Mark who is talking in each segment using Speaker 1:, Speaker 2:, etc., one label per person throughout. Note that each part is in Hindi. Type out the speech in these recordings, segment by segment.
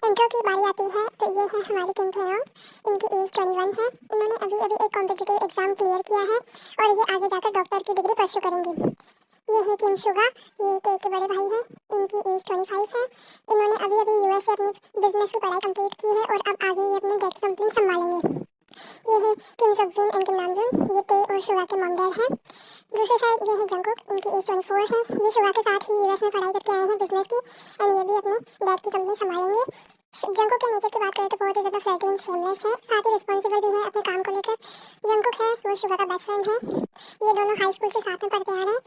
Speaker 1: इंट्रो की बारी आती है तो ये है हमारी किम थेओ। इनकी एज 21 है। इन्होंने अभी अभी एक कॉम्पिटिटिव एग्जाम क्लियर किया है और ये आगे जाकर डॉक्टर की डिग्री परस्यू करेंगी। ये है किम सुगा, ये ते के बड़े भाई हैं। इनकी एज 25 है। इन्होंने अभी अभी यूएस से अपनी बिजनेस की पढ़ाई कंप्लीट की है और अब आगे ये अपनी गेट कंपनी संभालेंगे। ये है किम सकजिन एंड किम नामजून, ये ते और सुगा के मॉम डैड हैं। दूसरी साइड ये है जंगकुक, इनकी एज 24 है। ये सुगा के साथ ही यूएस में पढ़ाई करके आए हैं बिजनेस की एंड ये भी अपने डैड की कंपनी संभालेंगे। जंगकुक के नेचर की बात करें तो बहुत ही ज़्यादा फ्लर्टी एंड शेमलेस है, साथ ही रिस्पॉन्सिबल भी है अपने काम को लेकर। जंगकुक है वो सुगा का बेस्ट फ्रेंड है। ये दोनों हाई स्कूल से साथ में पढ़ते आ रहे हैं।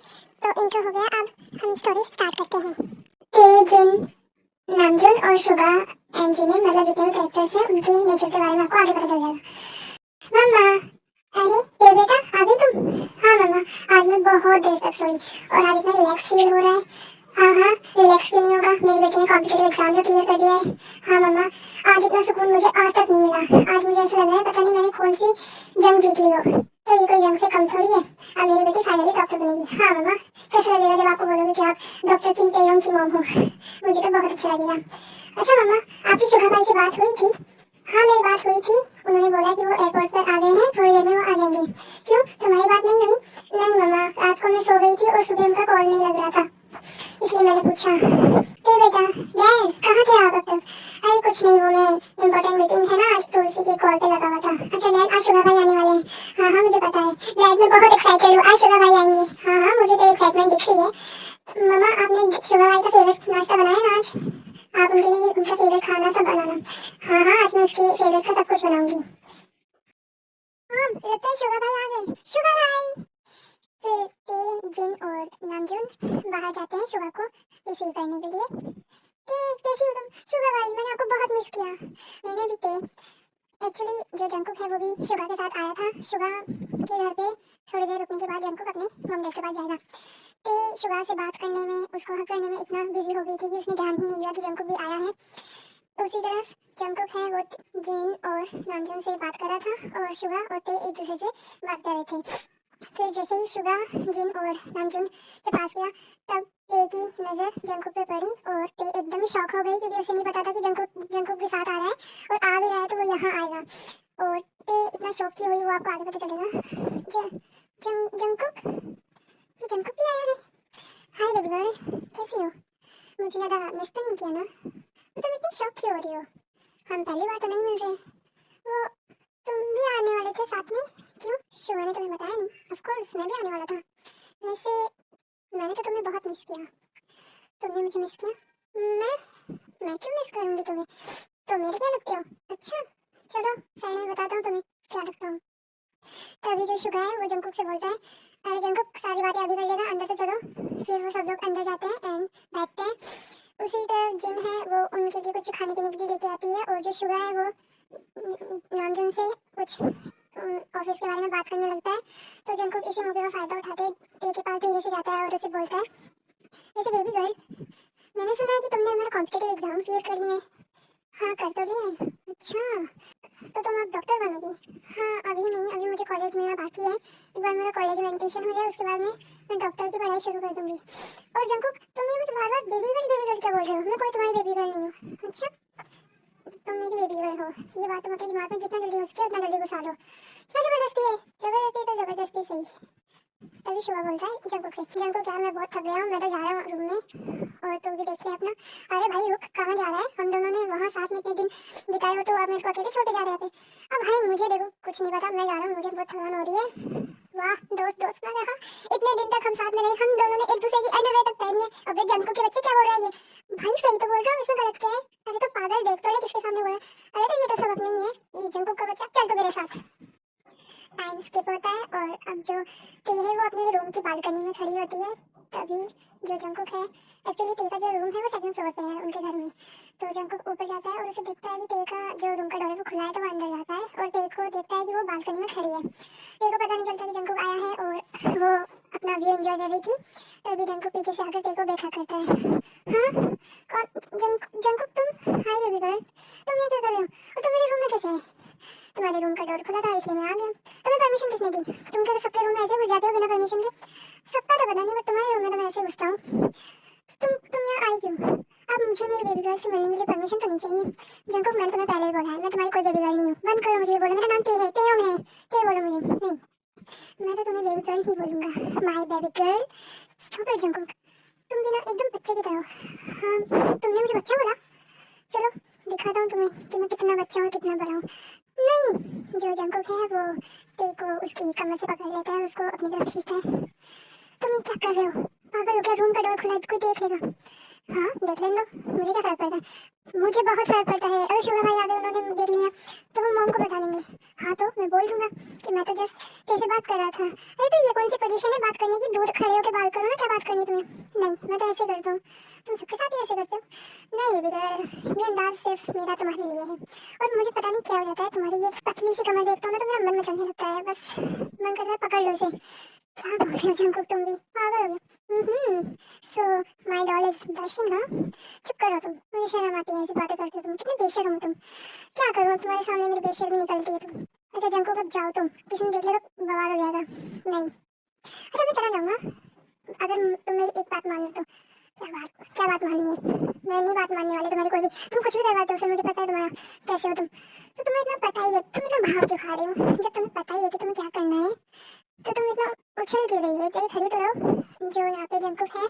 Speaker 1: तो इंट्रो हो गया, अब हम स्टोरी स्टार्ट करते हैं। तेजिन, नामजून और सुगा एंड जिमिन, मतलब जितने भी कैरेक्टर्स हैं उनके नेचर के बारे में आपको आगे पता चल जाएगा। मम्मा, अरे ये बेटा आ गई तुम? हाँ मम्मा, आज मैं बहुत देर तक सोई और आज इतना रिलैक्स फील हो रहा है। हाँ हाँ, रिलैक्स क्यों नहीं होगा, मेरे बेटे ने कॉम्पिटिटिव एग्जाम जो क्लियर कर दिया है। हाँ मम्मा, आज इतना सुकून मुझे आज तक नहीं मिला। आज मुझे ऐसा लग रहा है पता नहीं मैंने कौन सी जंग जीत ली हो। तो ये कोई जंग से कम थोड़ी है। अब मेरी बेटी फाइनली डॉक्टर बनेगी। हाँ मम्मा, कैसा लगेगा जब आपको बोलोगे कि आप डॉक्टर किम तेयोंग की मॉम हो? मुझे तो बहुत अच्छा लगेगा। अच्छा मम्मा, आपकी शुभा भाई से बात हुई थी? हाँ मेरी बात हुई थी, उन्होंने बोला कि वो एयरपोर्ट पर आ गए हैं, थोड़ी देर में वो आ जाएंगे। क्यों, तुम्हारी बात नहीं हुई? नहीं मम्मा, रात को मैं सो गई थी और सुबह उनका कॉल नहीं लग रहा था, इसलिए मैंने पूछा। ते बेटा, डैड कहाँ थे आप अब तक? अरे कुछ नहीं, वो मैं इम्पोर्टेंट मीटिंग है ना आज, तो उसी के कॉल पे लगा हुआ था। अच्छा डैड, आज शुगा भाई आने वाले हैं? हाँ हाँ मुझे पता है डैड, मैं बहुत एक्साइटेड हूँ, आज शुगा भाई आएंगे। हाँ हाँ मुझे तो एक्साइटमेंट दिख रही है। मम्मा आपने शुगा भाई का फेवरेट नाश्ता बनाया ना आज? आप उनके लिए उनका फेवरेट खाना सब बनाना। हाँ हाँ, आज मैं उसके फेवरेट का सब कुछ बनाऊंगी। हाँ लगता है शुगा भाई आ गए। शुगा भाई! फिर ते, जिन और नामजून बाहर जाते हैं शुगा को रिसीव करने के लिए। ते कैसी हो तुम? शुगा भाई, मैंने आपको बहुत मिस किया। मैंने भी ते। एक्चुअली जो जंकुक है वो भी शुगा के साथ आया था। शुगा के घर पे थोड़ी देर रुकने के बाद जंकुक अपने मॉम डैड के पास जाएगा। ते शुगा से बात करने में, उसको हक करने में इतना बिजी हो गई थी कि उसने ध्यान ही नहीं दिया कि जंकुक भी आया है। दूसरी तरफ जंकुक है वो जिन और नामजून से बात कर रहा था और शुगा और ते एक दूसरे से बात कर रहे थे। फिर जैसे ही शुगा जिन और नामजून के पास गया तब ते की नज़र जंकुक पे पड़ी और ते एकदम शॉक हो गई क्योंकि उसे नहीं पता था कि जंकुक जंकुक के साथ आ रहा है और आ भी रहा है तो वो यहाँ आएगा। और ते इतना शॉक की हुई, वो आपको आगे पता चलेगा। जंकुक, ये जंकुक भी आया है। हाय बेबी गर्ल, कैसी हो? मुझे ज़्यादा मिस तो नहीं किया ना? तुम इतनी शॉक क्यों हो रही हो? हम पहली बार तो नहीं मिल रहे। वो तुम भी आने वाले थे साथ में? क्यों, शिवा ने तुम्हें बताया नहीं? ऑफ कोर्स मैं भी आने वाला था। वैसे मैंने तो तुम्हें बहुत मिस किया। तुमने मुझे मिस किया? मैं क्यों मिस करूंगी तुम्हें? तो मेरे क्या लगते हो? अच्छा चलो साइड में बताता हूँ तुम्हें क्या लगता हूँ। तभी जो शुगा है वो जंकुक से बोलता है, अरे जंकुक सारी बातें अभी कर लेगा, अंदर तो चलो। फिर वो सब लोग अंदर जाते हैं एंड बैठते हैं। उसी तरह जिन है वो उनके लिए कुछ खाने पीने के लिए लेके आती है और जो शुगा है वो नामजून से कुछ ऑफिस के बारे में बात करने लगता है। तो जंकुक इसी मौके का फायदा उठाते ते के पास धीरे से जाता है और उसे बोलता है, वैसे बेबी गर्ल, मैंने सुना है कि तुमने हमारा कॉम्पिटिटिव एग्जाम क्लियर कर लिए हैं। हाँ कर तो लिए। अच्छा तो तुम अब डॉक्टर बनोगी? हाँ अभी नहीं, अभी मुझे कॉलेज मिलना बाकी है। एक बार मेरा कॉलेज में एडमिशन हो जाए उसके बाद मैं डॉक्टर की पढ़ाई शुरू कर दूंगी। और जंकुक तुम ये मुझे बार बार बेबी गर्ल क्या बोल रहे हो? मैं कोई तुम्हारी बेबी गर्ल नहीं हूँ। अच्छा तुम मेरी बेबी गर्ल हो, ये बात तुम अपने दिमाग में जितना जल्दी हो सके उतना जल्दी घुसा दो। क्या जबरदस्ती है? जबरदस्ती तो जबरदस्ती सही। तभी शुभा बोलता है जंकुक से, जंकुक यार मैं बहुत थक गया हूँ, मैं तो जा रहा हूँ रूम में और तू भी देख ले अपना। अरे भाई रुक, कहाँ जा रहा है? हम दोनों ने वहाँ साथ में इतने दिन बिताए हो तो आप मेरे को अकेले छोड़े जा रहे हैं? अब भाई मुझे देखो कुछ नहीं पता, मैं जा रहा हूँ, मुझे बहुत थकान हो रही है। वाह दोस्त दोस्त ना रहा, इतने दिन तक हम साथ में रहे, हम दोनों ने एक दूसरे की अंडरवेयर तक पहनी है। अबे जंकुक के बच्चे क्या बोल रहा है ये? भाई सही तो बोल रहा हूँ, इसमें गलत क्या है? अरे तो पागल देख तो ले किसके सामने बोल रहा है। अरे तो ये तो सब अपने ही है, ये जंकुक का बच्चा, चल तो मेरे साथ। टाइम स्किप होता है और अब जो ते है वो अपने रूम की बालकनी में खड़ी होती है। तभी जो जंकुक है, एक्चुअली ते का जो रूम है वो सेकंड फ्लोर पे है उनके घर में। तो जंकुक ऊपर जाता है और उसे दिखता है कि ते का जो रूम का डोर है वो खुला है, तो वो अंदर जाता है और ते को देखता है कि वो बालकनी में खड़ी है। ते को पता नहीं चलता कि जंकुक आया है और वो अपना व्यू एंजॉय कर रही थी। तभी जंकुक पीछे से आकर ते को देखा करता है। हाँ कौन? जंकुक तुम? हाय बेबी गर्ल, तुम ये क्या कर रहे हो और तुम मेरे रूम में कैसे है? तुम्हारे रूम का डोर खुला था इसलिए मैं आ गया। तुम्हें परमिशन किसने दी? तुम क्या सबके रूम में ऐसे घुस जाते हो बिना परमिशन के? सबका तो पता नहीं बट तुम्हारे रूम में तो मैं ऐसे घुसता हूँ। तुम यहाँ आई क्यों? अब अब मुझे मेरी बेबी गर्ल से मिलने के लिए परमिशन तो नहीं चाहिए। जंकुक, मैंने तुम्हें पहले भी बोला है, मैं तुम्हारी कोई बेबी गर्ल नहीं हूँ। बंद करो मुझे ये बोलना, मेरा नाम ते है, तेयोंग है। ते बोलो मुझे नहीं, मैं तो तुम्हें बेबी गर्ल ही बोलूंगा। My baby girl. Stop it Jungkook, तुम भी ना एकदम बच्चे की तरह हो। हाँ, तुमने मुझे बच्चा बोला। चलो दिखाता हूँ तुम्हें कि मैं कितना बच्चा हूँ कितना बड़ा हूँ। नहीं, जो जंकुक है वो ते को उसकी कमर से पकड़ लेता है, उसको अपनी तरफ खींचता है। तुम ये क्या कर रहे हो? पागल हो क्या? रूम का डोर खुला है, कोई देख लेगा। हाँ देख लेंगे, मुझे क्या फर्क पड़ता है? मुझे बहुत फर्क पड़ता है। अगर शुगर भाई आ गए, उन्होंने देख लिया तो हम मॉम को बता देंगे। हाँ तो मैं बोल दूंगा कि मैं तो जस्ट तेरे से बात कर रहा था। अरे तो ये कौन सी पोजीशन है बात करने की? दूर खड़े होकर बात करो ना, क्या बात करनी है तुम्हें? नहीं, मैं तो ऐसे करता हूँ। तुम सबके साथ ही ऐसे करते हो? नहीं बेबी गर्ल, ये अंदाज सिर्फ मेरा तुम्हारे लिए है। और मुझे पता नहीं क्या हो जाता है, तुम्हारी ये पतली सी कमर देखता हूँ ना तो मेरा मन मचलने लगता है। बस मन करता है पकड़ लो इसे। क्या बोल रहे हो जंकुक, तुम भी पागल हो गए? So my doll is blushing. हाँ चुप करो तुम, मुझे शर्म आती है ऐसी बातें करते हो तुम। कितने बेशर्म हो तुम। क्या करूँ अब तुम्हारे सामने मेरी बेशर्मी निकलती है तुम। अच्छा जंकुक अब जाओ तुम, किसी ने देख लिया तो बवाल हो जाएगा। नहीं, अच्छा मैं चला जाऊंगा अगर तुम मेरी एक बात मान लो तो। क्या बात माननी है? मैं नहीं बात मानने वाली तुम्हारी कोई भी। तुम कुछ भी करवाते हो, फिर मुझे पता है तुम्हारा कैसे हो तुम। तो तुम्हें इतना पता ही है, तुम इतना भाव क्यों खा रहे हो जब तुम्हें पता ही है कि तुम्हें क्या करना है? तो तुम इतना उछल क्यों रही हो? एक जगह खड़ी तो रहो। जो यहाँ पे जंकुक है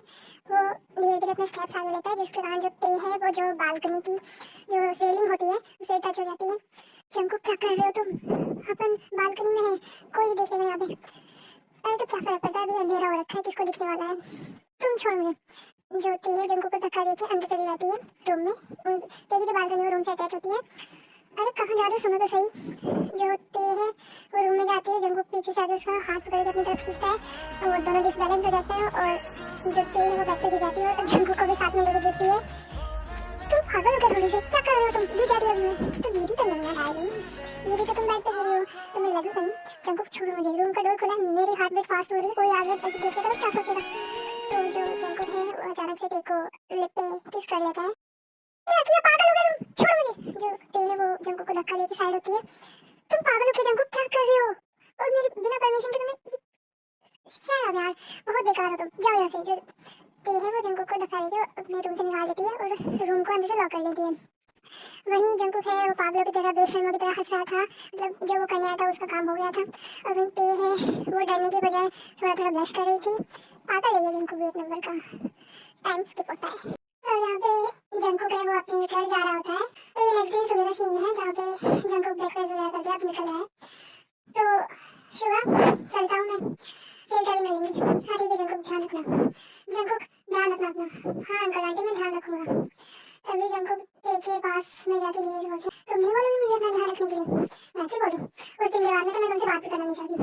Speaker 1: वो धीरे धीरे अपने स्टेप्स आगे लेता है, जिसके कारण जो ते है वो जो बालकनी की जो रेलिंग होती है उसे टच हो जाती है। जंकुक क्या कर रहे हो तुम? अपन बालकनी में है, कोई भी देखेगा यहाँ पे। अरे तो क्या फर्क पड़ता है, अभी अंधेरा हो रखा है, किसको दिखने वाला है? तुम छोड़ मुझे। जो ते है जंकुक को धक्का देके अंदर चली जाती है रूम में। ते की जो बालकनी वो रूम से अटैच होती है। अरे कहाँ जा रहे हो, सुनो तो सही। जो ते है वो रूम में जाती है, जंकुक पीछे से आके उसका हाथ पकड़ के अपनी तरफ खींचता है और वो दोनों डिसबैलेंस हो जाते हैं और जो ते है वो बैठ पे गिर जाती है और जंकुक को भी साथ में लेके गिरती है। तुम पागल हो क्या थोड़ी सी? क्या कर रहे हो तुम? गिर जा रही हो अभी मैं तो गिरी तो नहीं है डायरी, ये भी तो तुम बेड पे गिरी हो, तुम्हें लगी कहीं? जंकुक छोड़ो मुझे, रूम का डोर खुला है, मेरी हार्ट बीट फास्ट हो रही है, कोई आगे ऐसे देखेगा तो क्या सोचेगा? तो जो जंकुक है वो अचानक से ते को लिप पे किस कर लेता है। ये क्या, पागल हो गए तुम? छोड़ो मुझे। जो ते है वो जंकुक को धक्का देके साइड होती है। तुम पागल हो क्या जंकुक? क्या कर रहे हो? और मेरे बिना परमिशन के तुम्हें? शट अप यार, बहुत बेकार हो तुम, जाओ यहाँ से। जो ते है वो जंकुक को धक्का देके अपने रूम से निकाल देती है और रूम को अंदर से लॉक कर लेती है। वहीं जंकुक है वो पागलों की तरह बेशर्मों की तरह हंस रहा था, मतलब जो वो करने आया था उसका काम हो गया था। और वहीं ते है वो डरने के बजाय थोड़ा थोड़ा ब्लश कर रही थी। पागल है ये जंकुक भी एक नंबर का, टाइम स्किप होता है। तो यहाँ पे जंकुक है वो अपने घर जा रहा होता है। तो ये नेक्स्ट डे सुबह का सीन है जहाँ पे जंकुक ब्रेकफास्ट वगैरह करके अब निकल रहा है। तो शुगा चलता हूँ मैं, फिर कभी मिलेंगे। हाँ ठीक है जंकुक, ध्यान रखना। जंकुक ध्यान रखना अपना। हाँ अंकल आंटी मैं ध्यान रखूंगा। तभी जंकुक ते के पास में जाके धीरे से बोलते, तुम नहीं बोलोगी मुझे अपना ध्यान रखने के लिए? मैं क्यों बोलूँ? उस दिन के बाद में तो मैं तुमसे बात भी करना नहीं चाहती।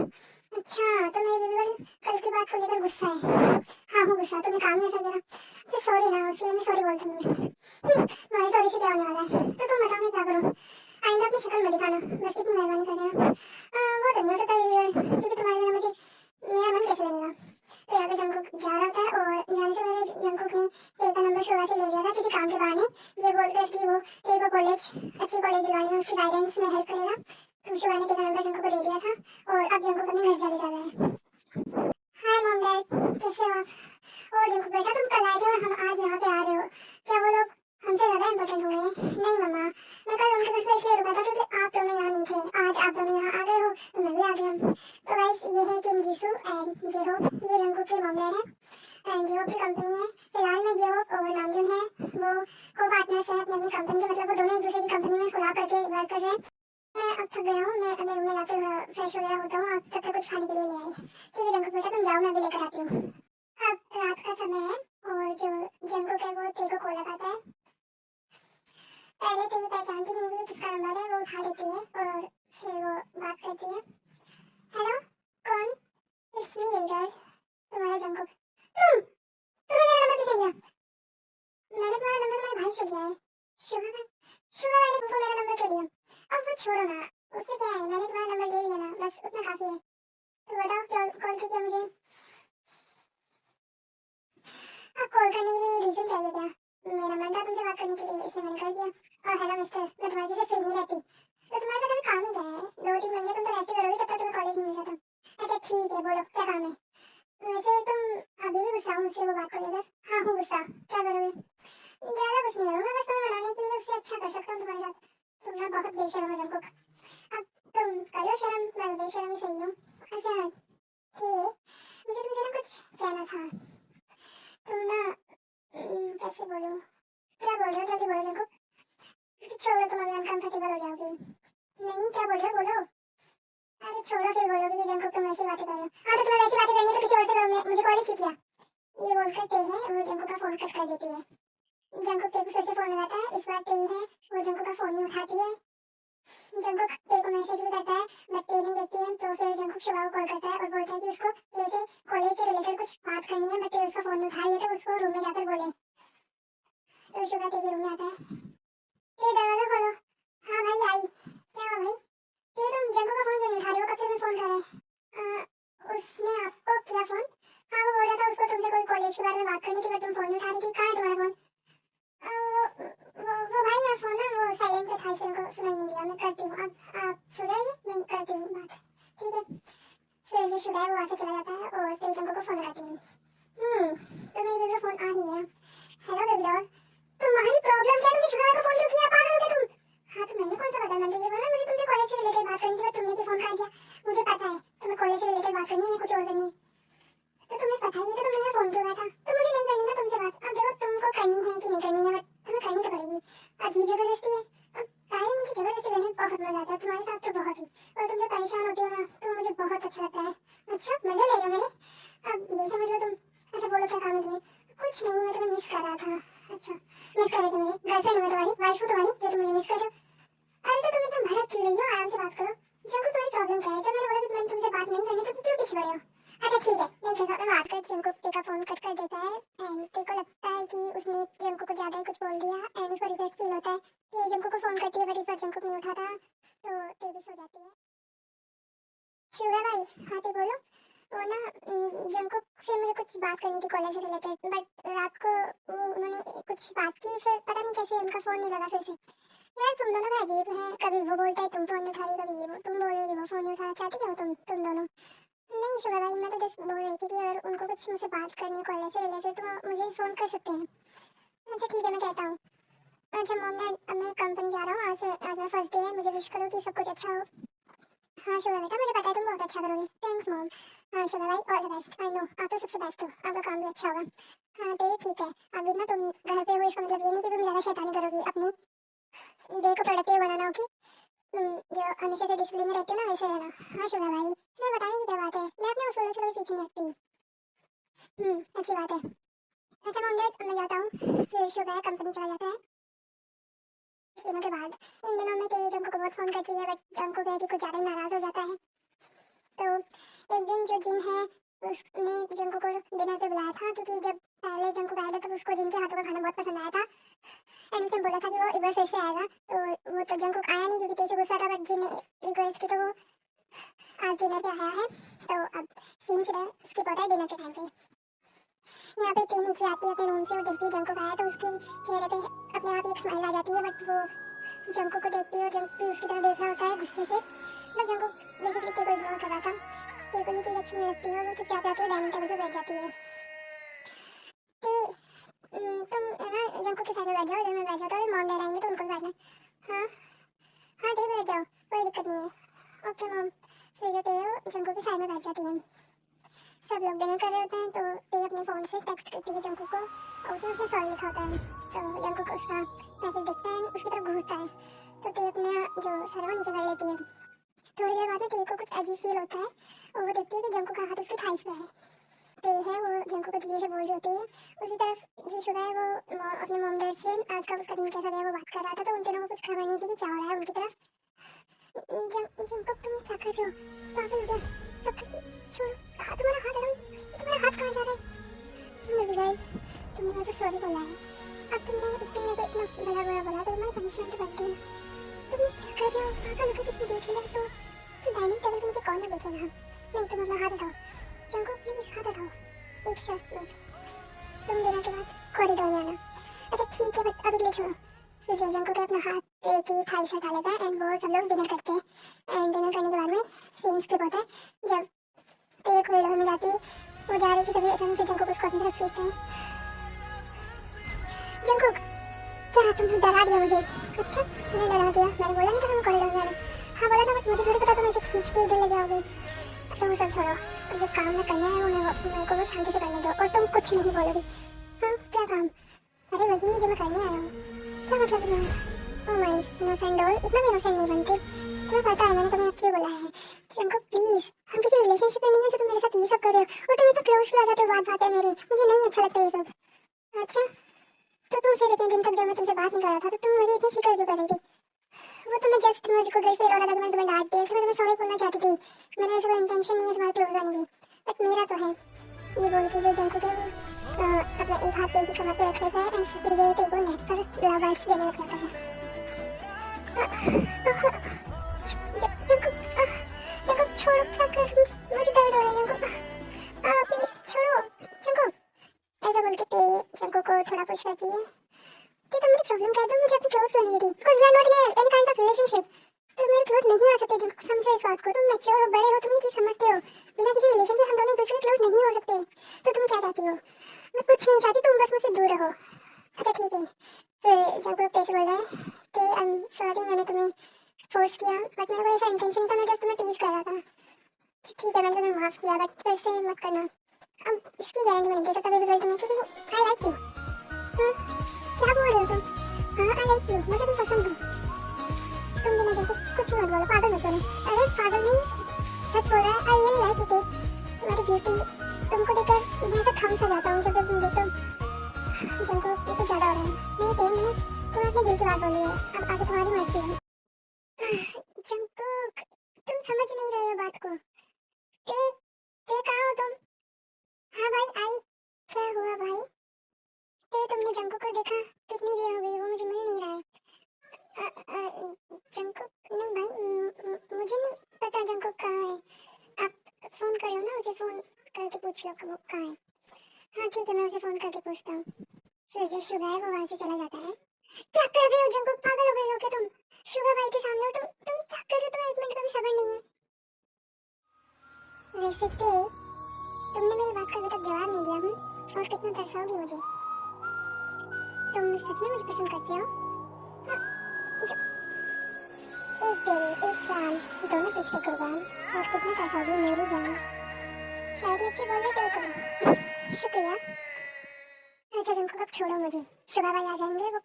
Speaker 1: अच्छा तो मेरी बेबी कल की बात को लेकर गुस्सा है? हाँ हूँ गुस्सा, तुम्हें काम ही ऐसा किया ना। अच्छा सॉरी ना, उसके लिए मैं सॉरी बोलती हूँ तुम्हारी सॉरी से क्या होने वाला है? तो तुम बताओ मैं क्या करूँ? आइंदा अपनी शक्ल मत दिखाना, बस इतनी मेहरबानी कर देना। वो तो नहीं हो सकता बेबी, क्योंकि तुम्हारे बिना मुझे मेरा मन कैसे लगेगा? तो यहाँ पे जंकुक जा रहा होता है और जाने से पहले जंकुक ने ते का नंबर शुगा से ले लिया था किसी काम के बहाने, ये बोलकर कि वो ते को कॉलेज अच्छी कॉलेज दिलवाने में उसकी गाइडेंस में हेल्प करेगा। तो शुगा ने ते का नंबर जंकुक को दे दिया था और अब जंकुक अपने घर चले जा रहे हैं। हाय मॉम डैड, कैसे हो आप? ओ जंकुक बेटा तुम कल आए थे और हम आज यहाँ पे आ रहे हो, क्या वो लोग हमसे ज़्यादा इम्पोर्टेंट हो गए? नहीं मम्मा, मैं कल उनके घर पे इसलिए रुका था क्योंकि आप दोनों यहाँ नहीं थे, आज आप दोनों यहाँ आ गए हो तो मैं भी आ गया। तो गाइस ये है किम जीसू एंड जेहोप, ये जंकुक के मॉम डैड है एंड जेहोप की कंपनी है। फिलहाल में जेहोप और नामजून है वो को पार्टनर्स हैं अपनी अपनी कंपनी के, मतलब वो दोनों एक दूसरे की कंपनी में खुला करके वर्क कर रहे हैं। मैं अब थक गया हूँ, मैं अपने रूम में जाके थोड़ा फ्रेश वगैरह होता हूँ, आप तब तक कुछ खाने के लिए ले आई। ठीक है जंकुक बेटा तुम जाओ, मैं अभी लेकर आती हूँ। अब रात का समय है और जो जंकुक है वो ते को कॉल लगाता है। पहले तो ये पहचानती नहीं है कि किसका नंबर है, वो उठा लेती है और फिर वो बात करती है। हेलो कौन? इट्स मी बेबी गर्ल, तुम्हारा जंकुक। तुम्हें मेरा नंबर किसने दिया? मैंने तुम्हारा नंबर तुम्हारे भाई से लिया है। शुगर भाई? शुगर भाई ने तुमको मेरा नंबर क्यों दिया? अब वो छोड़ो ना, उससे क्या है, मैंने तुम्हारा नंबर ले लिया ना, बस उतना काफी है। तो बताओ क्या कॉल क्यों किया मुझे? अब कॉल करने के लिए रीजन चाहिए क्या? मेरा मन था तुमसे बात करने के लिए इसलिए मैंने कर दिया। और हेलो मिस्टर, मैं तुम्हारे जैसे फ्री नहीं रहती। तो तुम्हारे पास अभी काम ही क्या है? 2-3 महीने तुम तो ऐसे करोगे जब तक तुम्हें कॉलेज नहीं मिल जाता। अच्छा ठीक है बोलो क्या काम है? वैसे तुम अभी भी गुस्सा हो मुझसे वो बात को लेकर? हाँ हूँ गुस्सा, क्या करोगे? ज़्यादा कुछ नहीं करूँगा, बस तुम्हें मनाने के लिए उससे अच्छा कर सकता हूँ तुम्हारे साथ। तुम ना बहुत बेशर्म हो जंकुक। अब तुम करो शर्म, मैं बेशर्म ही सही हूँ। अच्छा हे, मुझे तुमसे ना कुछ कहना था। तुम ना कैसे बोलूँ, क्या बोल रहे हो, जल्दी बोलो जंकुक। छोड़ो, तुम अभी अनकंफर्टेबल हो जाओगी। नहीं, क्या बोल रहे हो, बोलो। अरे छोड़ो, फिर बोलोगे कि जंकुक तुम ऐसी बातें कर रहे हो। हाँ तो तुम्हें वैसी बातें करनी है तो किसी और से करो, मुझे कॉल ही क्यों किया। ये बोलकर ते है वो जंकुक का फोन कट कर देती है। जंकुक ते को फिर से फोन लगाता है, इस बार ते है वो जंकुक का फोन नहीं उठाती है। जंकुक ते को मैसेज भी करता है बट ते नहीं देखती है, तो फिर जंकुक शुभा को कॉल करता है और बोलता है कि उसको ते से कॉलेज से रिलेटेड कुछ बात करनी है, बट ते उसका फोन उठाई है तो उसको रूम में जाकर बोले। तो शुभा ते के रूम में आता है। ते दरवाजा खोलो। हाँ भाई आई। क्या हुआ भाई? ते तुम जंकुक का फोन क्यों नहीं उठा रहे हो, कब से तुम्हें फोन कर रहे हैं? उसने आपको किया फोन? हाँ वो बोल रहा था उसको तुमसे कोई कॉलेज के बारे में बात करनी थी, बट तुम फोन नहीं उठा रही थी। कहाँ है तुम्हारा फोन? वो भाई मेरा फोन ना वो साइलेंट पे था इसलिए उनको सुनाई नहीं दिया। मैं करती हूँ, अब आप सो जाइए, मैं करती हूँ बात, ठीक है। फिर जो शुभ है वो वहाँ से चला जाता है और तेज अंको को फोन लगाती हूँ। तो मेरी बेबी का फोन आ ही गया। हेलो बेबी डॉल, तुम्हारी प्रॉब्लम क्या है? तुमने शुभ को फोन क्यों किया, पागल हो क्या तुम? हाँ तो मैंने कौन सा बताया, मैंने तो ये बोला मुझे तुमसे कॉलेज से रिलेटेड बात करनी थी, बट तुमने भी फोन कर दिया। मुझे पता है तुम्हें कॉलेज से रिलेटेड बात करनी है, कुछ और करनी है। तो तुम्हें पता ही है तो तुमने फोन क्यों किया था? तो मुझे नहीं करनी ना तुमसे बात। अब देखो तुमको करनी है कि नहीं करनी है, बट तुम्हें करनी तो पड़ेगी। अजीब जबरदस्ती है। अब डार्लिंग मुझे जबरदस्ती करने में बहुत मजा आता है, तुम्हारे साथ तो बहुत ही। और तुम जब परेशान होती हो ना तो मुझे बहुत अच्छा लगता है। अच्छा मजे ले रहे हो मेरे? अब ये समझ लो तुम। अच्छा बोलो क्या काम है तुम्हें? कुछ नहीं, मैं तुम्हें मिस कर रहा था। अच्छा मिस कर रहे थे मुझे? गर्लफ्रेंड हूँ मैं तुम्हारी, वाइफ हूँ तुम्हारी, जो तुम मुझे मिस कर रहे हो? अरे तो तुम इतना भड़क क्यों रही हो, आराम से बात करो। जंको तुम्हारी प्रॉब्लम क्या है? जब मैंने बोला कि मैंने तुमसे बात नहीं करनी तो तुम क्यों पीछे पड़े हो? अच्छा ठीक है, नहीं कर सकता, बात कर। जंको ते का फोन कट कर देता है एंड ते को लगता है कि उसने जंको को ज्यादा ही कुछ बोल दिया एंड उसको रिग्रेट फील होता है। ते जंको को फोन करती है बट इस बार जंको नहीं उठाता, तो ते भी सो जाती है। शुगर भाई, हाँ ते बोलो। वो ना जंको से मुझे कुछ बात करनी थी कॉलेज से रिलेटेड, बट रात को उन्होंने कुछ बात की, फिर पता नहीं कैसे उनका फोन नहीं लगा फिर से। यार तुम दोनों का अजीब है, कभी वो बोलता है तुम फोन नहीं उठा रही, कभी ये तुम बोल रही हो वो फोन नहीं उठाना चाहती, क्या हो तुम दोनों? नहीं शुगर भाई, मैं तो जस्ट बोल रही थी कि अगर उनको कुछ मुझसे बात करनी है कॉलेज से रिलेटेड तो मुझे फ़ोन कर सकते हैं। अच्छा ठीक है, मैं कहता हूँ। अच्छा मॉम डैड, अब मैं कंपनी जा रहा हूँ, आज मेरा फर्स्ट डे है, मुझे विश करो कि सब कुछ अच्छा हो। हाँ शुगर बेटा, मुझे पता है तुम बहुत अच्छा करोगे, थैंक्स मॉम। हाँ शुगर भाई, all the best. I know आप तो सबसे बेस्ट हो, आपका काम भी अच्छा होगा। हाँ तो ये ठीक है। अभी ना तुम घर पे हो, इसका मतलब ये नहीं कि तुम ज़्यादा शैतानी करोगी, अपनी डे को प्रोडक्टिव बनाना होगी। जो हमेशा से डिसिप्लिन में रहते हो ना वैसे रहना। हाँ शुगर भाई, तुम्हें बताने की क्या बात है, मैं अपने उसूलों से कभी पीछे नहीं हटती। अच्छी बात है। अच्छा मॉम डैड, मैं जाता हूँ। फिर शुगर कंपनी चला जाता है। कुछ दिनों के बाद, इन दिनों में तेज जंको को बहुत फ़ोन करती है बट जंको क्या है कि कुछ ज़्यादा ही नाराज़ हो जाता है। तो एक दिन जो जिन है उसने जंको को डिनर पे बुलाया था, क्योंकि जब पहले जंको आया था तब उसको जिन के हाथों का खाना बहुत पसंद आया था एंड उसने बोला था कि वो एक बार फिर से आएगा। तो वो तो जंको आया नहीं क्योंकि तेज से गुस्सा था, बट जिन ने रिक्वेस्ट की तो वो आज डिनर पे आया है। तो अब सीन फिर उसके पता है डिनर के टाइम पे यहाँ पे तीन नीचे आती है अपने रूम से और देखती है जंको आया, तो उसके चेहरे पे अपने आप एक स्माइल आ जाती है, बट वो जंको को देखती है और जंको भी उसकी तरफ देख रहा होता है गुस्से से। बट जंको बेसिकली ते को इग्नोर कर रहा था। ते को ये चीज़ अच्छी नहीं लगती है और वो चुपचाप जाके डाइनिंग टेबल पे बैठ जाती है। ते तुम है ना जंको के साइड में बैठ जाओ, इधर मैं बैठ जाता हूँ, मॉम डैड आएंगे तो उनको भी बैठना है। हाँ हाँ ते बैठ जाओ, कोई दिक्कत नहीं है। Okay mom. फिर जो ते है वो जंको के साइड में बैठ जाती है। सब लोग डिनर कर रहे होते हैं तो ते अपने फ़ोन से टेक्स्ट करती है जंको को और उसने सॉरी लिखा होता है। तो जंको को उसका मैसेज देखता है, उसकी तरफ घूरता है, तो ते अपना जो सर वो नीचे कर लेती है। थोड़ी देर बाद में ते को कुछ अजीब फील होता है और वो देखती है कि जंको का हाथ उसकी थाइस पे है। ते है वो जंको को धीरे से बोल रही होती है। उसी तरफ जो शुदा है वो अपने मॉम डैड से आज का उसका दिन कैसा गया वो बात कर रहा था, तो उन दोनों को कुछ खबर नहीं थी कि क्या हो रहा है उनकी तरफ। जंको तुम ये क्या कर रहे हो, पागल हो गया? सब छोड़ो, तुम्हारा हाथ हटाओ, तुम्हारा हाथ कहाँ जा रहा है? मेरी गर्ल, तुमने मेरे को सॉरी बोला है, अब तुमने उस दिन मेरे को इतना बड़ा बुरा बोला तो तुम्हारी पनिशमेंट बनती है। तुम ये क्या कर रहे हो, पागल हो गए? किसने देख लिया तो डाइनिंग टेबल के नीचे कौन ना देखेगा? नहीं तुम अपना हाथ हटाओ, जंको प्लीज हाथ हटाओ। एक शर्त पर, तुम डिनर के बाद कॉरिडोर में आना। अच्छा ठीक है, बट अभी ले छोड़ो। फिर जो जंको के अपना हाथ एक ही थाली से हटा लेता है एंड वो सब लोग डिनर करते हैं एंड डिनर करने के बाद में सीन स्किप होता है। जब एक कॉरिडोर में जाती है, वो जा रही थी तभी अचानक से जंको उसको अपनी तरफ खींचता है। जंकुक तुमने डरा दिया मुझे। अच्छा मैंने डरा दिया? मैंने बोला नहीं था तुम कॉरिडोर में आना। हाँ बोला था, बट मुझे थोड़ी पता तुम ऐसे खींच के इधर ले जाओगे। अच्छा वो सब छोड़ो, अब जो काम मैं करना है वो मेरे को वो शांति से करने दो, और तुम कुछ नहीं बोलोगी। हाँ क्या काम? अरे वही जो मैं करने आया हूँ। क्या मतलब तुम्हें? ओह माय इनोसेंट डॉल, इतना भी इनोसेंट नहीं बनते। तुम्हें पता है मैंने तुम्हें क्यों बोला है? जंको प्लीज, हम किसी रिलेशनशिप में नहीं है जो तुम मेरे साथ ये सब कर रहे हो, और तुम इतना क्लोज भी आ जाते हो बात बात है मेरे, मुझे नहीं अच्छा लगता ये सब। अच्छा तो तुम फिर इतने दिन तक जब मैं तुमसे बात नहीं कर रहा था तो तुम मुझे इतनी फिक्र क्यों कर रही थी? वो तो मैं जस्ट मुझको गिल्ट फील हो रहा था, मैंने तुम्हें डांट दिया, इसलिए मैं तुम्हें सॉरी बोलना चाहती थी। मेरा ऐसा कोई इंटेंशन नहीं है तुम्हारे क्लोज आने की, बट मेरा तो है। ये बोल के जो जंको के अपना एक हाथ पे की कमर पे रख लेता है एंड फिर देते को नेक पर लव बाइट्स देने लग जाता है। जंको जंको छोड़ो, क्या कर, मुझे दर्द हो रहा है जंको, प्लीज छोड़ो जंको। ऐसा बोल के जंको को थोड़ा पुश करती है। तो मेरी प्रॉब्लम क्या है? तुम मुझे अपनी क्लोज बना देती, because we are not in any kind of relationship. तुम मेरे क्लोज नहीं आ सकते, जंको समझो इस बात को। तुम मैच्योर हो, बड़े हो, तुम ये चीज समझते हो। बिना किसी रिलेशन के हम दोनों एक दूसरे के क्लोज नहीं हो सकते। तो तुम क्या चाहती हो? मैं कुछ नहीं चाहती, तुम बस मुझसे दूर रहो। अच्छा ठीक है। फिर जंको कैसे बोल रहा है कि आई एम सॉरी मैंने तुम्हें फोर्स किया, बट मेरा कोई ऐसा इंटेंशन नहीं था, मैं जस्ट तुम्हें टीज कर रहा था। ठीक है मैंने तुम्हें माफ किया, बट फिर से मत करना। अब इसकी गारंटी मैं नहीं दे सकता बेबी तुम्हें, क्योंकि आई लाइक यू। क्या बोल रहे हो तुम? हाँ आई लाइक यू, मुझे तुम पसंद हो। तुम बिना जंको कुछ मत बोलो, पागल मत बनो। अरे पागल मीन्स सच बोल रहा है। आई रियली लाइक इट, तुम्हारी ब्यूटी, तुमको देखकर मैं ऐसा थम सा जाता हूँ जब तुम देखते हो। जंको ये कुछ ज़्यादा हो रहा है। नहीं थे मैंने तुम्हें अपने दिल की बात बोली है, अब आगे तुम्हारी मर्जी है। जंकुक तुम समझ नहीं रहे हो बात को। ते कहाँ हो तुम? हाँ भाई आई। क्या हुआ भाई? तुमने जंकुक को देखा? कितनी देर हो गई, वो मुझे मिल नहीं रहा है। जंकुक नहीं भाई, मुझे नहीं पता जंकुक कहाँ है। आप फोन कर लो ना, उसे फोन करके पूछ लो कि वो कहाँ है। हाँ ठीक है मैं उसे फोन करके पूछता हूँ। फिर जो शुगा है वो वहाँ से चला जाता है। क्या कर रहे हो जंकुक, पागल हो गई हो क्या तुम? शुगा भाई के सामने हो तुम क्या कर रहे हो? तुम्हें एक मिनट का भी सब्र नहीं है। वैसे तुमने मेरी बात का अभी तक जवाब नहीं दिया। और कितना तरसाओगी मुझे? तुम सच में मुझे पसंद करते हो? हाँ, एक दिल एक जान दोनों तुझ पे कुर्बान, और कितना तरसाओगी मेरी जान। शायरी अच्छी बोल रहे हो तुम, शुक्रिया। अच्छा तुमको कब छोड़ो मुझे, शुगा भाई आ जाएंगे, वो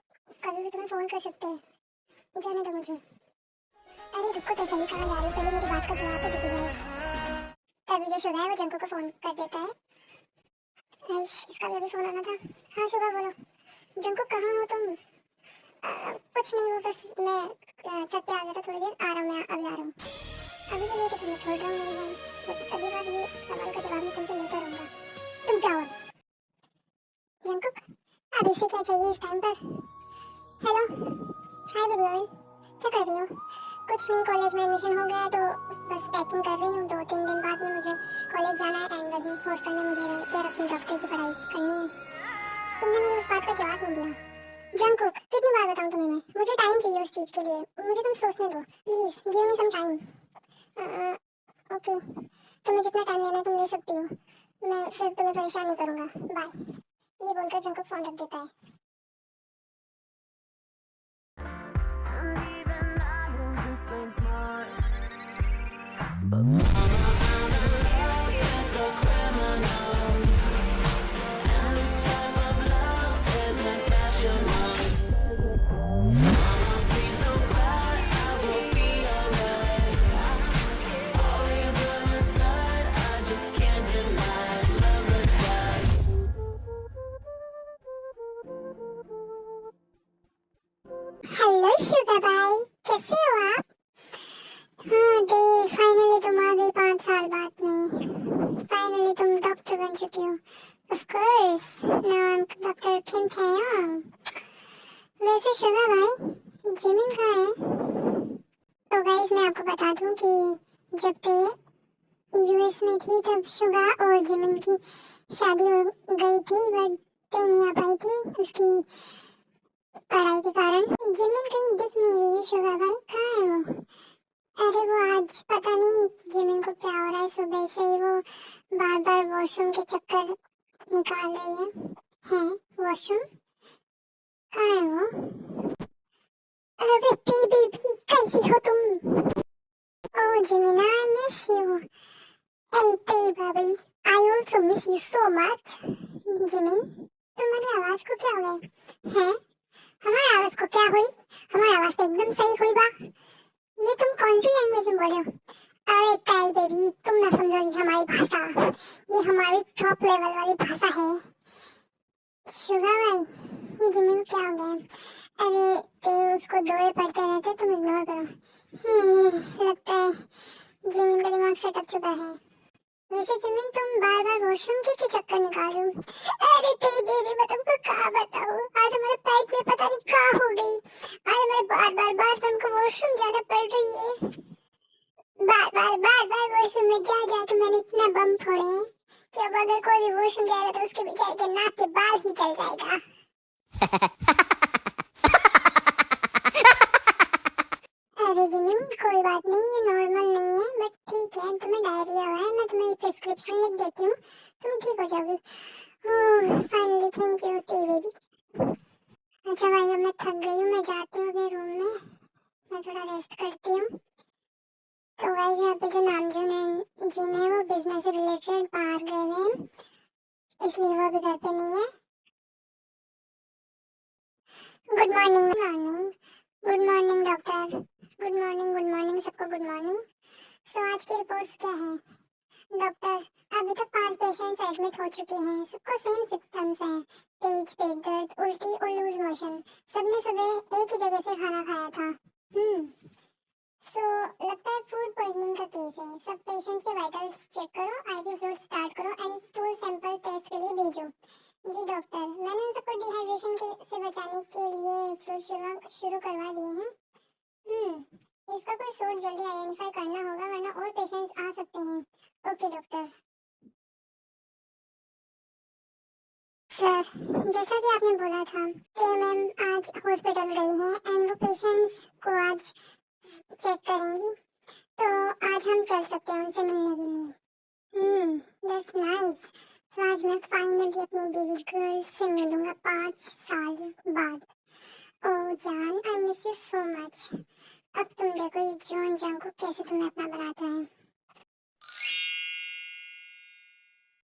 Speaker 1: कभी भी तुम्हें फोन कर सकते हैं, जाने दो मुझे। अरे रुको तो सही, कहाँ जा रही हो? पहले मेरी बात का जवाब तो दीजिए। तभी जो शुगा है वो जंको को फोन कर देता है। इसका भी अभी फोन आना था। हाँ शुगा बोलो। जंको कहाँ हो तुम? कुछ नहीं, वो बस मैं छत पे आ गया था, थोड़ी देर आ रहा हूँ, मैं अभी आ रहा हूँ। अभी के लिए तो तुम्हें छोड़ रहा हूँ मेरी जान, बट अगली बार ये सवाल का जवाब मैं तुमसे लेता रहूँगा। तुम जाओ जंकुक। अब इसे क्या चाहिए इस टाइम पर? हेलो हाय बेबी गर्ल, क्या कर रही हो? कुछ नहीं, कॉलेज में एडमिशन हो गया तो बस पैकिंग कर रही हूँ। 2-3 दिन बाद में मुझे कॉलेज जाना है एंड वही हॉस्टल में मुझे रह के अपनी डॉक्टरी की पढ़ाई करनी है। तुमने मेरी उस बात का जवाब नहीं दिया। जंकुक कितनी बार बताऊं तुम्हें मैं, मुझे टाइम चाहिए उस चीज के लिए, मुझे तुम सोचने दो please, give me some time. Okay तुम्हें जितना टाइम लेना है तुम ले सकती हो, मैं फिर तुम्हें परेशान नहीं करूंगा, बाय। ये बोलकर जंकुक फोन रख देता है। हेलो शुगर भाई, कैसे हो आप? हाँ देव, फाइनली तुम आ गई 5 साल बाद में। फाइनली तुम डॉक्टर बन चुकी हो। Of course now I am doctor Kim Taeyong. वैसे शुगर भाई जिमिन कहाँ है? तो गाइस मैं आपको बता दूं कि जब ते यूएस में थी तब शुगा और जिमिन की शादी हो गई थी, बट ते नहीं आ पाई थी उसकी पढ़ाई के कारण। जिमिन कहीं दिख नहीं रही है, शुगा भाई कहाँ है वो? अरे वो आज पता नहीं जिमिन को क्या हो रहा है, सुबह से ही वो बार बार वॉशरूम के चक्कर निकाल रही है। हैं वॉशरूम कहाँ है वो? अरे बेबी कैसी हो तुम? ओह जिमिना I miss you. Hey baby, I also miss you so much. Jimin, तुम्हारी आवाज को क्या हो गया है? हमारी आवाज को क्या हुई? हमारी आवाज तो एकदम सही हुई बा। ये तुम कौन सी लैंग्वेज में बोल रहे हो? अरे ताई बेबी, तुम ना समझोगी हमारी भाषा। ये हमारी टॉप लेवल वाली भाषा है। शुगा भाई, ये जिमिन को क्या हो गया? अरे ते उसको दोए पढ़ते रहते, तुम इग्नोर करो। लगता है जिमिन का दिमाग सटक चुका है। वैसे जिमिन तुम बार बार वॉशरूम के चक्कर निकाल रहे हो। अरे तेरी बेबी मैं तुमको क्या बताऊं, आज हमारे पेट में पता नहीं क्या हो गई। आज हमारे बार बार हमको वॉशरूम जाना पड़ रही है। बार बार वॉशरूम में जा जा के मैंने इतना बम फोड़े हैं कि अब अगर कोई भी वॉशरूम जाएगा तो उसके बेचारे के नाक के बाल ही चल जाएगा। अरे जिमिन कोई बात नहीं, ये नॉर्मल नहीं है, बट ठीक है तुम्हें डायरिया हुआ है, मैं तुम्हें प्रिस्क्रिप्शन लिख देती हूँ, तुम ठीक हो जाओगी। Finally thank U T baby. अच्छा भाई अब मैं थक गई हूँ, मैं जाती हूँ अपने रूम में, मैं थोड़ा रेस्ट करती हूँ। तो गाइस यहाँ पे जो नामजून है जिन है वो बिजनेस से रिलेटेड बाहर गए हुए हैं, इसलिए वो अभी घर पे नहीं है। Good morning morning, good morning doctor, good morning सबको गुड मॉर्निंग। सो आज की रिपोर्ट्स क्या है डॉक्टर? अभी तक 5 पेशेंट्स एडमिट हो चुके हैं, सबको सेम सिम्टम्स हैं, तेज पेट दर्द, उल्टी और लूज मोशन। सबने सुबह एक ही जगह से खाना खाया था। सो लगता है फूड पॉइजनिंग का केस है। सब पेशेंट्स के वाइटल्स चेक करो, आईवी फ्लूइड स्टार्ट करो एंड स्टूल सैंपल टेस्ट के लिए भेजो। जी डॉक्टर, मैंने उन सबको डिहाइड्रेशन से बचाने के लिए फ्लूइड शुरू करवा दिए हैं। इसका कोई सोर्स जल्दी आइडेंटिफाई करना होगा वरना और पेशेंट्स आ सकते हैं। Okay doctor. सर जैसा कि आपने बोला था मैम आज हॉस्पिटल गई हैं एंड वो पेशेंट्स को आज चेक करेंगी, तो आज हम चल सकते हैं उनसे मिलने के लिए। That's nice. तो आज मैं फाइनली अपनी बेबी गर्ल से मिलूंगा 5 साल बाद। ओह जान आई मिस यू सो मच। अब तुम देखो ये जॉन जंग को कैसे तुम्हें अपना बनाता है।